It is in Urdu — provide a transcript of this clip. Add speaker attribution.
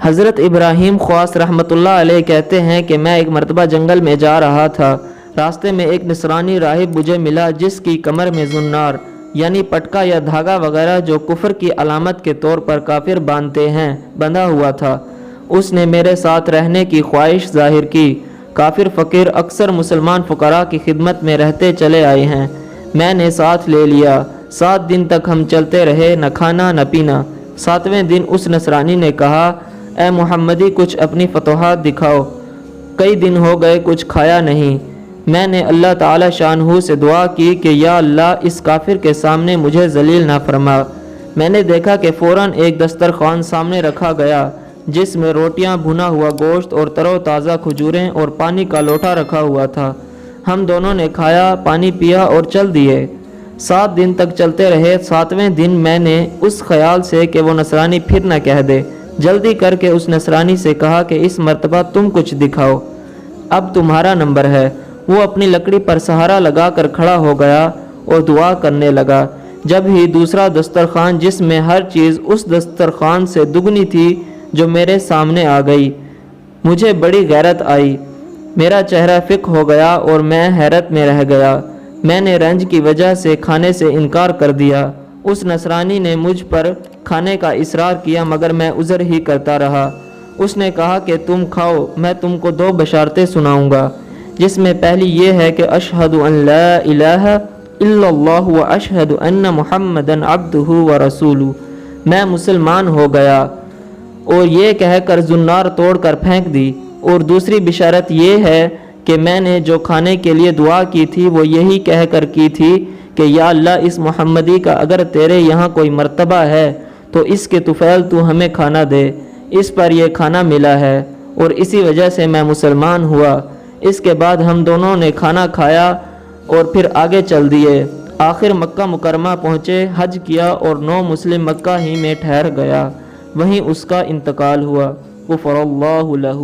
Speaker 1: حضرت ابراہیم خواص رحمتullah علیہ کہتے ہیں کہ میں ایک مرتبہ جنگل میں جا رہا تھا۔ راستے میں ایک نصرانی راہب مجھے ملا جس کی کمر میں زنار یعنی پٹکا یا دھاگا وغیرہ جو کفر کی علامت کے طور پر کافر باندھتے ہیں بندھا ہوا تھا۔ اس نے میرے ساتھ رہنے کی خواہش ظاہر کی۔ کافر فقیر اکثر مسلمان فقراء کی خدمت میں رہتے چلے آئے ہیں۔ میں نے ساتھ لے لیا۔ 7 دن تک ہم چلتے رہے، نہ کھانا نہ پینا۔ 7ویں دن اس نصرانی نے کہا، اے محمدی کچھ اپنی فتوحات دکھاؤ، کئی دن ہو گئے کچھ کھایا نہیں۔ میں نے اللہ تعالی شانہ سے دعا کی کہ یا اللہ اس کافر کے سامنے مجھے ذلیل نہ فرما۔ میں نے دیکھا کہ فوراً ایک دسترخوان سامنے رکھا گیا جس میں روٹیاں، بھنا ہوا گوشت اور تر و تازہ کھجوریں اور پانی کا لوٹا رکھا ہوا تھا۔ ہم دونوں نے کھایا، پانی پیا اور چل دیے۔ 7 دن تک چلتے رہے۔ 7ویں دن میں نے اس خیال سے کہ وہ نصرانی پھر نہ کہہ دے، جلدی کر کے اس نصرانی سے کہا کہ اس مرتبہ تم کچھ دکھاؤ، اب تمہارا نمبر ہے۔ وہ اپنی لکڑی پر سہارا لگا کر کھڑا ہو گیا اور دعا کرنے لگا۔ جب ہی دوسرا دسترخوان جس میں ہر چیز اس دسترخوان سے دگنی تھی جو میرے سامنے آ گئی، مجھے بڑی غیرت آئی۔ میرا چہرہ فک ہو گیا اور میں حیرت میں رہ گیا۔ میں نے رنج کی وجہ سے کھانے سے انکار کر دیا۔ اس نصرانی نے مجھ پر کھانے کا اصرار کیا مگر میں عذر ہی کرتا رہا۔ اس نے کہا کہ تم کھاؤ، میں تم کو 2 بشارتیں سناؤں گا، جس میں پہلی یہ ہے کہ اشہد ان لا الہ الا اللہ و اشہد ان محمدن عبدہ و رسولہ، میں مسلمان ہو گیا، اور یہ کہہ کر زنار توڑ کر پھینک دی۔ اور دوسری بشارت یہ ہے کہ میں نے جو کھانے کے لیے دعا کی تھی وہ یہی کہہ کر کی تھی کہ یا اللہ اس محمدی کا اگر تیرے یہاں کوئی مرتبہ ہے تو اس کے طفیل تو ہمیں کھانا دے۔ اس پر یہ کھانا ملا ہے اور اسی وجہ سے میں مسلمان ہوا۔ اس کے بعد ہم دونوں نے کھانا کھایا اور پھر آگے چل دیے۔ آخر مکہ مکرمہ پہنچے، حج کیا اور 9 مسلم مکہ ہی میں ٹھہر گیا۔ وہیں اس کا انتقال ہوا۔ غفر اللہ لہ۔